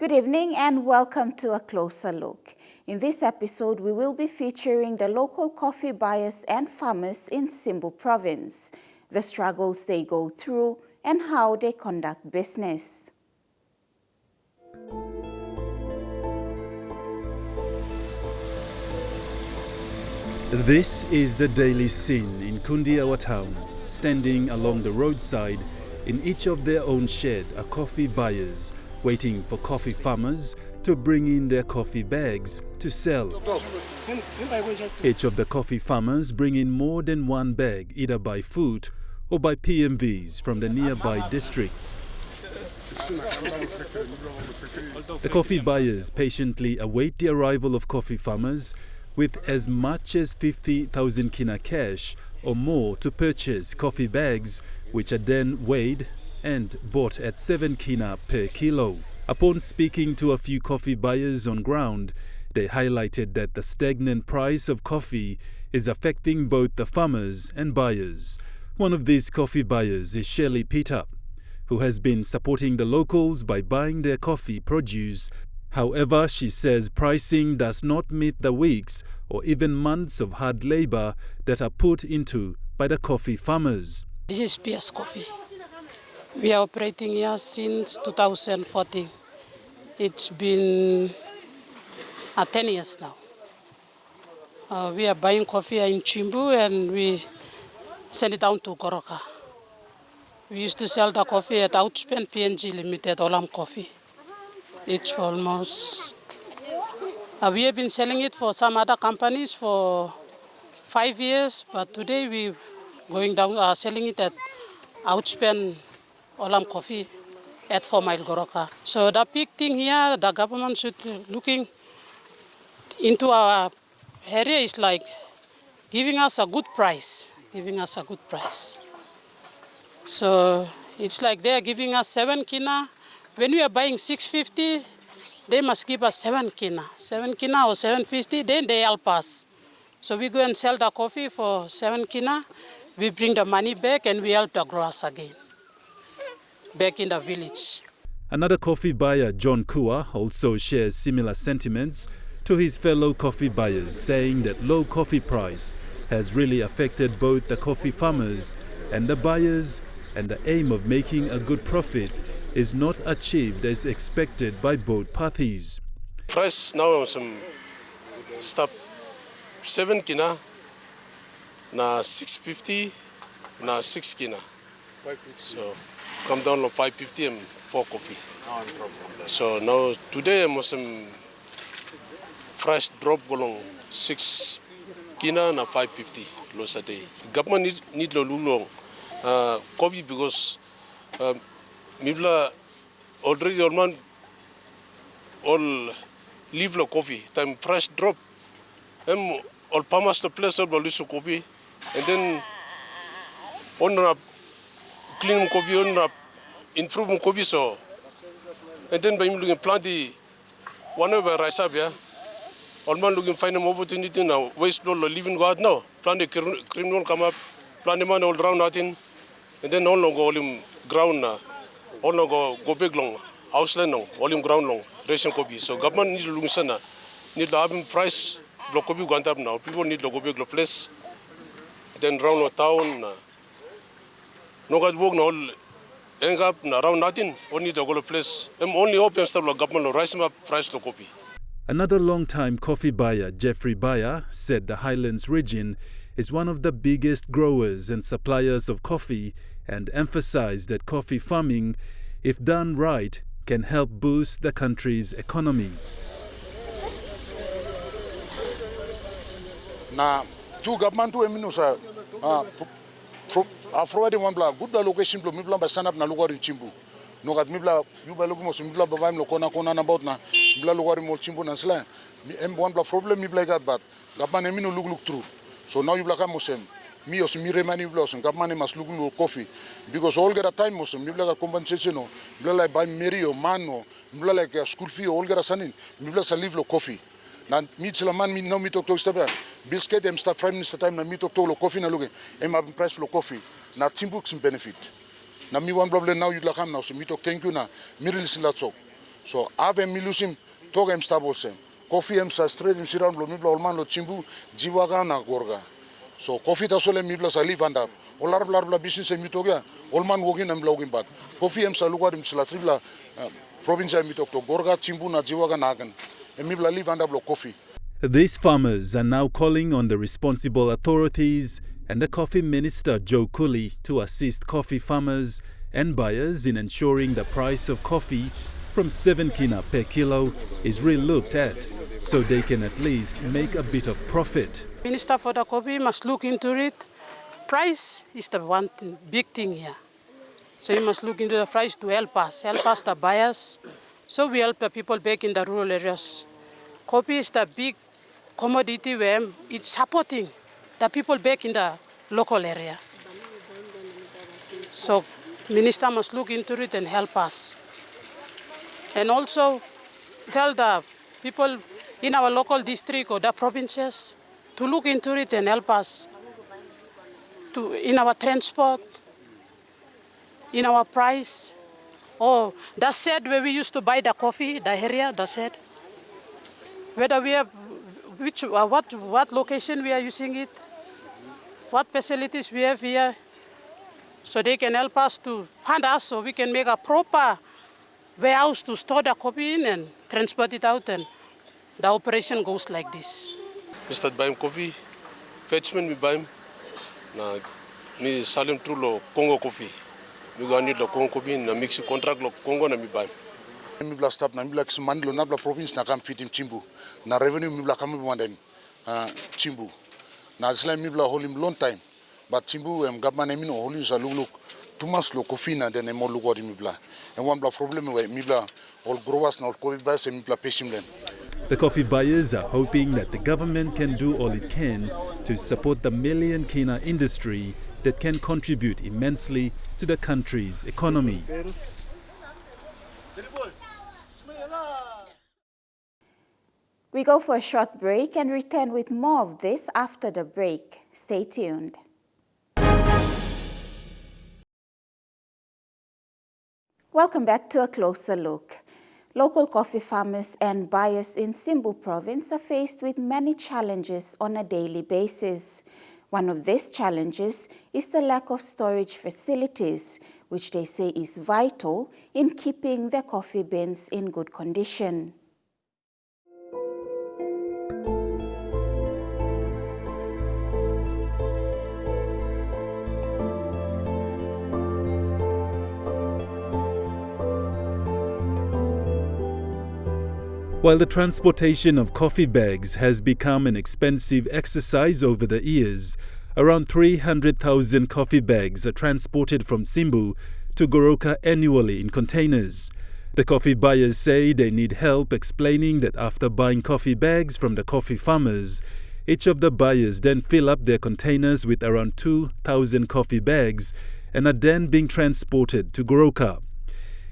Good evening and welcome to A Closer Look. In this episode, we will be featuring the local coffee buyers and farmers in Simbu Province, the struggles they go through and how they conduct business. This is the daily scene in Kundiawa town. Standing along the roadside, in each of their own shed are coffee buyers, waiting for coffee farmers to bring in their coffee bags to sell. Each of the coffee farmers bring in more than one bag, either by foot or by PMVs from the nearby districts. The coffee buyers patiently await the arrival of coffee farmers with as much as 50,000 kina cash or more to purchase coffee bags, which are then weighed and bought at 7 kina per kilo. Upon speaking to a few coffee buyers on ground, they highlighted that the stagnant price of coffee is affecting both the farmers and buyers. One of these coffee buyers is Shirley Peter, who has been supporting the locals by buying their coffee produce. However, she says pricing does not meet the weeks or even months of hard labor that are put into by the coffee farmers. This is PS Coffee. We are operating here since 2014. It's been 10 years now. We are buying coffee in Chimbu and we send it down to Goroka. We used to sell the coffee at Outspend PNG Limited, Olam Coffee. It's almost, we have been selling it for some other companies for 5 years, but today we're going down, selling it at Outspend Olam Coffee at 4 Mile Goroka. So the big thing here, the government should looking into our area is like giving us a good price, So it's like they are giving us 7 kina. When we are buying 650, they must give us 7 kina or 750, then they help us. So we go and sell the coffee for 7 kina, we bring the money back and we help the growers again, back in the village. Another coffee buyer, John Kua, also shares similar sentiments to his fellow coffee buyers, saying that low coffee price has really affected both the coffee farmers and the buyers, and the aim of making a good profit is not achieved as expected by both parties. Price now some stop 7 kina, na 650, na 6 kina. So come down to 550 and 4 coffee. So now today I'm some price drop along 6 kina na 550 loss a day. Government need to long coffee because Mibla already all leave the coffee. Time price drop. All farmers the place all lose coffee, and then on clean coffee, on improve coffee so, and then by looking plant the one over rice up here. All man looking find an opportunity now. Waste all living God now. Plant the criminal come up, plant the man all round nothing, and then all go all ground now. All go big long, house land long, volume ground long, ration coffee. So government needs to look sana, need to have price block coffee go up now. People need to go big place. Then round the town, no got work now. End up around nothing. Only to go to place. Only open stuff like government rise up price to coffee. Another long-time coffee buyer, Jeffrey Bayer, said the Highlands region is one of the biggest growers and suppliers of coffee, and emphasized that coffee farming, if done right, can help boost the country's economy. Na tu government tu eminu sa afroadi mambla good location plo mibla ba sanap na lugar Chimbu. No gat mibla yuba lugu mo mibla ba vaim lo kona na about na mibla lugar mo Chimbu na sla one bla problem mibla gat but government eminu look through. So now yubla kam mosem mi os mi remani blossom government must look coffee because all get a time mosem mibla ga compensation no mibla like buy merio mano mibla like school fee all get a sanin mibla sa live lo coffee na mi man mi no mi tok staba biscuit em sta prime minister time na mi tok lo coffee na luge em ab price lo coffee na Chimbu sim benefit na mi one problem now you la kam now so mi tok thank you na mi release la so So ave milusim toga em stabosem. Coffee em sa straight em siram lo mibla olman lo chimbu jiwaga na gorga. So coffee ta sole mibla sa live and up. Olar bla business em mitoga olman wogin em login bat. Coffee em sa lugar em sila tribla province em mitok to gorga chimbu na jiwaga na agan. Em mibla live and up lo coffee. These farmers are now calling on the responsible authorities and the coffee minister Joe Cooley to assist coffee farmers and buyers in ensuring the price of coffee from 7 kina per kilo is re-looked at so they can at least make a bit of profit. Minister for the coffee must look into it. Price is the one big thing here. So you must look into the price to help us the buyers, so we help the people back in the rural areas. Coffee is the big commodity where it's supporting the people back in the local area. So minister must look into it and help us. And also tell the people in our local district or the provinces to look into it and help us in our transport, in our price. Oh, that said where we used to buy the coffee, the area, that said. Whether we have, what location we are using it, what facilities we have here, so they can help us to fund us so we can make a proper warehouse to store the coffee in and transport it out, and the operation goes like this. We start buying coffee, fetchman we buy, na me sell through lo Congo coffee. We go need lo Congo coffee na mix contract lo Congo na me buy. Mibla stop na mibla kismani lo nabla province na kam fitim chimbu na revenue mibla kam mwandani chimbu na isla mibla holim long time but chimbu government emino holi sa luluk tumas lo coffee na den mo lugori mibla and one bla problem we mibla all growers na all coffee buyers mibla peshimlen. The coffee buyers are hoping that the government can do all it can to support the million kina industry that can contribute immensely to the country's economy. We go for a short break and return with more of this after the break. Stay tuned. Welcome back to a closer look. Local coffee farmers and buyers in Simbu province are faced with many challenges on a daily basis. One of these challenges is the lack of storage facilities, which they say is vital in keeping their coffee beans in good condition. While the transportation of coffee bags has become an expensive exercise over the years, around 300,000 coffee bags are transported from Simbu to Goroka annually in containers. The coffee buyers say they need help explaining that after buying coffee bags from the coffee farmers, each of the buyers then fill up their containers with around 2,000 coffee bags and are then being transported to Goroka.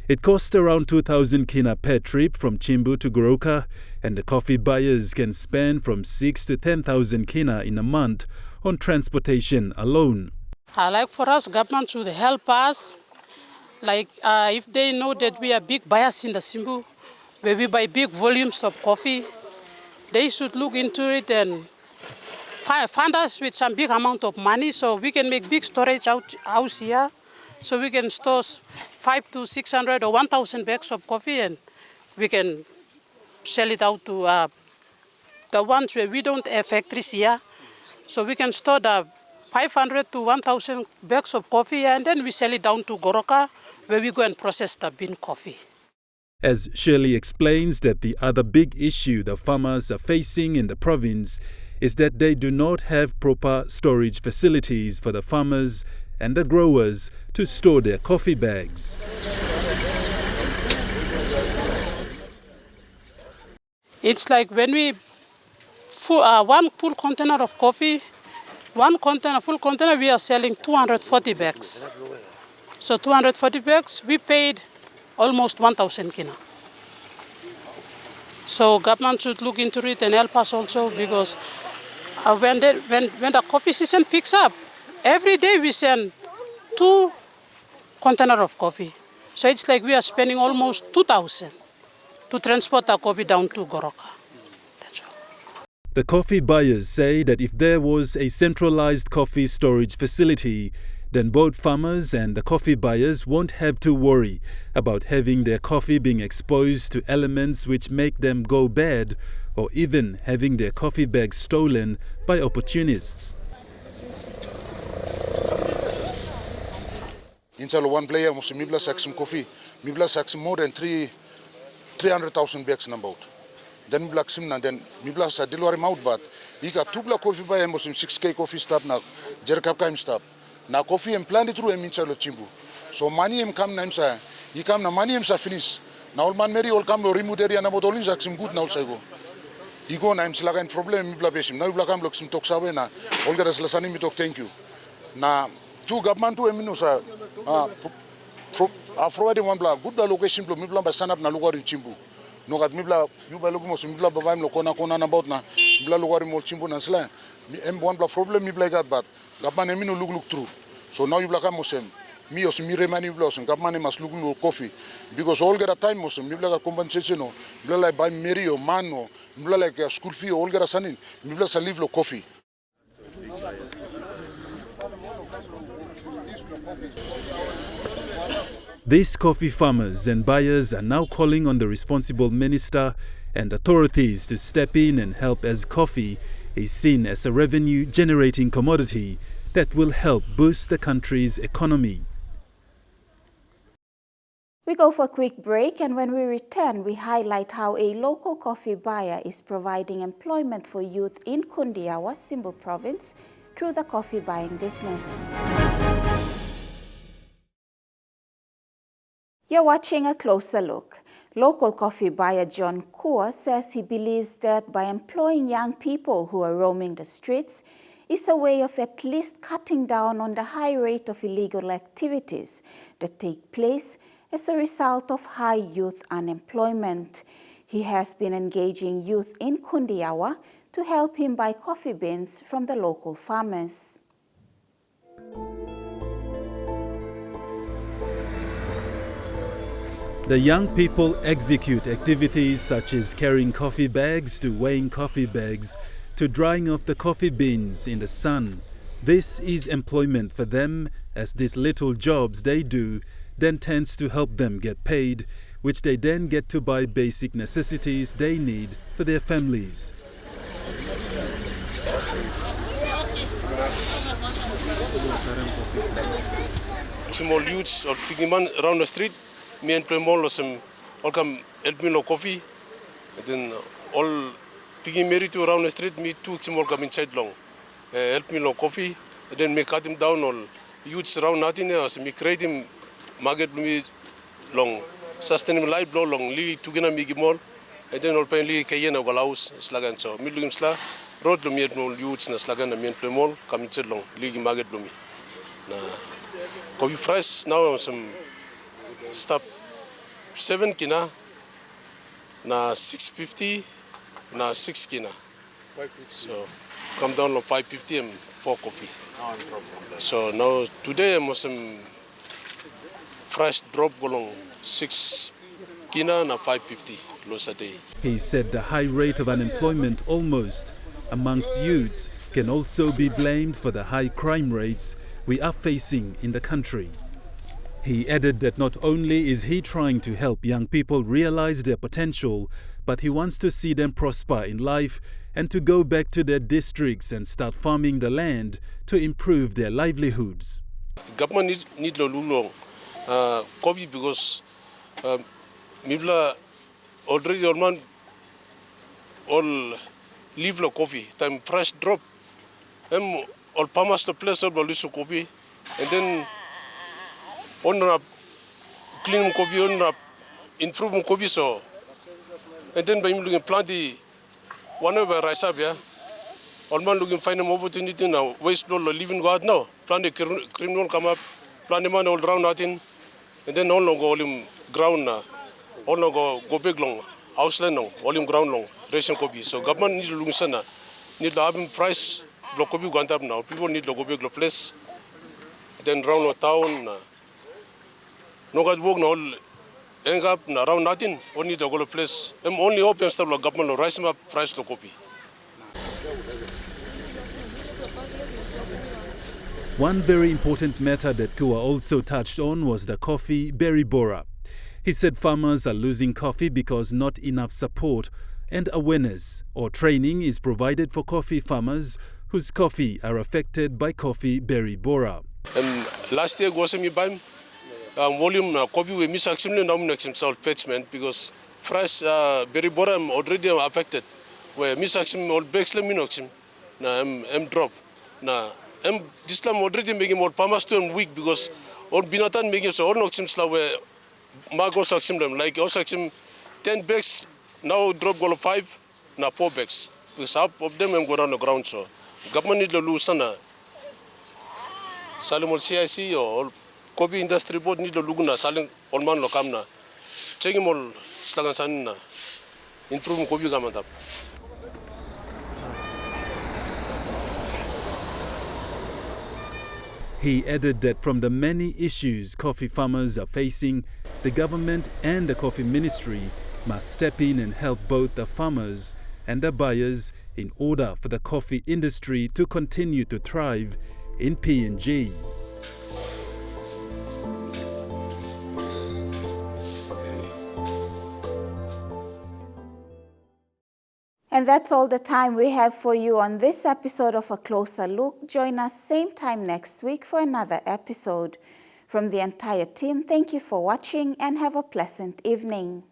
It costs around 2,000 kina per trip from Chimbu to Goroka, and the coffee buyers can spend from 6 to 10,000 kina in a month on transportation alone. I like for us, government should help us. Like if they know that we are big buyers in the Simbu, where we buy big volumes of coffee, they should look into it and fund us with some big amount of money so we can make big storage house here. So we can store 500 to 600 or 1,000 bags of coffee, and we can sell it out to the ones where we don't have factories here. So we can store the 500 to 1,000 bags of coffee, and then we sell it down to Goroka, where we go and process the bean coffee. As Shirley explains, that the other big issue the farmers are facing in the province is that they do not have proper storage facilities for the farmers and the growers to store their coffee bags. It's like when we one full container of coffee, full container, we are selling 240 bags. So 240 bags, we paid almost 1,000 kina. So government should look into it and help us also, because when the coffee season picks up, every day we send 2 containers of coffee. So it's like we are spending almost 2,000 to transport the coffee down to Goroka. That's all. The coffee buyers say that if there was a centralized coffee storage facility, then both farmers and the coffee buyers won't have to worry about having their coffee being exposed to elements which make them go bad, or even having their coffee bags stolen by opportunists. Inside one player must mibla sack some coffee. Mibla sacks more than 300,000 bags in about. Then black sim and then mibla sa delivery mouth but he got two black coffee by must 6K coffee stop now. Jerkap time stop. Na coffee and planted through him inside the chimbu. So money him come na sa he come na money him sa finish. Now all man Mary all come to remove area na botolin sack some good now say go. He go na him slagan problem mibla besim. Now black am look some talk sawe na all get us listening me talk thank you. Na two government to him no sa afroadi one bla good location blo mibla ba stand up na lugar in chimbu. No gat mibla you ba logo mo mibla ba vaim lo kona na about na mibla lugar mo chimbu na sla. Em one bla problem mibla gat but Gapman emi no look through. So now you black Muslim. Me also me remani blossom. Gapman must look coffee. Because all get a time Muslim. Me black compensation no. Me like buy Mary or man no. Me like a school fee all get a sanin. Me black a live lo coffee. These coffee farmers and buyers are now calling on the responsible minister and authorities to step in and help, as coffee is seen as a revenue-generating commodity that will help boost the country's economy. We go for a quick break, and when we return, we highlight how a local coffee buyer is providing employment for youth in Kundiawa, Simbu Province, through the coffee buying business. You're watching A Closer Look. Local coffee buyer John Kua says he believes that by employing young people who are roaming the streets is a way of at least cutting down on the high rate of illegal activities that take place as a result of high youth unemployment. He has been engaging youth in Kundiawa to help him buy coffee beans from the local farmers. The young people execute activities such as carrying coffee bags to weighing coffee bags to drying off the coffee beans in the sun. This is employment for them, as these little jobs they do then tends to help them get paid, which they then get to buy basic necessities they need for their families. Small youths or picking man around the street, me and play more some all come help me no coffee, and then all picking Mary to around the street, me too small come inside long, help me no coffee, and then me cut him down all youths around nothing else, me create him market me long, sustainable life blow long, li tugina me give more, and then all pain li kayena golaus slagan so me lugim sla road lo me no youths na slagan na me play more come inside long, li market blow me. Na coffee price now some stop 7 kina na 650 na 6 kina. So come down to 550 and 4 coffee. So now today I'm some fresh drop along 6 kina na 550 loss a day. He said the high rate of unemployment almost amongst youths can also be blamed for the high crime rates we are facing in the country. He added that not only is he trying to help young people realize their potential, but he wants to see them prosper in life and to go back to their districts and start farming the land to improve their livelihoods. Government need to long coffee because mibla already all man all leave the coffee time price drop all farmers the place all lose coffee and then on clean coffee on improve coffee so and then by looking plant the one of rice up yeah all man looking find an opportunity now waste all living God now plant the criminal come up plant the man all round nothing and then all go all ground all go big long house land long all ground long ration coffee so government need to look sana need to have price block coffee go up now people need to go big place then round the town no got work now hang up na around nothing, only the go place. Only hope and stuff like government rise up price to copy. One very important matter that Kua also touched on was the coffee berry borer. He said farmers are losing coffee because not enough support and awareness or training is provided for coffee farmers whose coffee are affected by coffee berry borer. Last year was me buying volume coffee we miss actually now next himself patchment because fresh berry borer already affected. Where miss actually all bags let me noxim na drop na this time already making more farmers too weak because all binatan making so all noxim slow where Margo saxim them like also 10 bags now drop go 5 na 4 bags because half of them go on the ground so government need to lose sana salimol CIC or coffee industry board need to look na saling all man lo kam na checking all slagan san na improve coffee gamantap. He added that from the many issues coffee farmers are facing, the government and the coffee ministry must step in and help both the farmers and the buyers in order for the coffee industry to continue to thrive in PNG. And that's all the time we have for you on this episode of A Closer Look. Join us same time next week for another episode. From the entire team, thank you for watching and have a pleasant evening.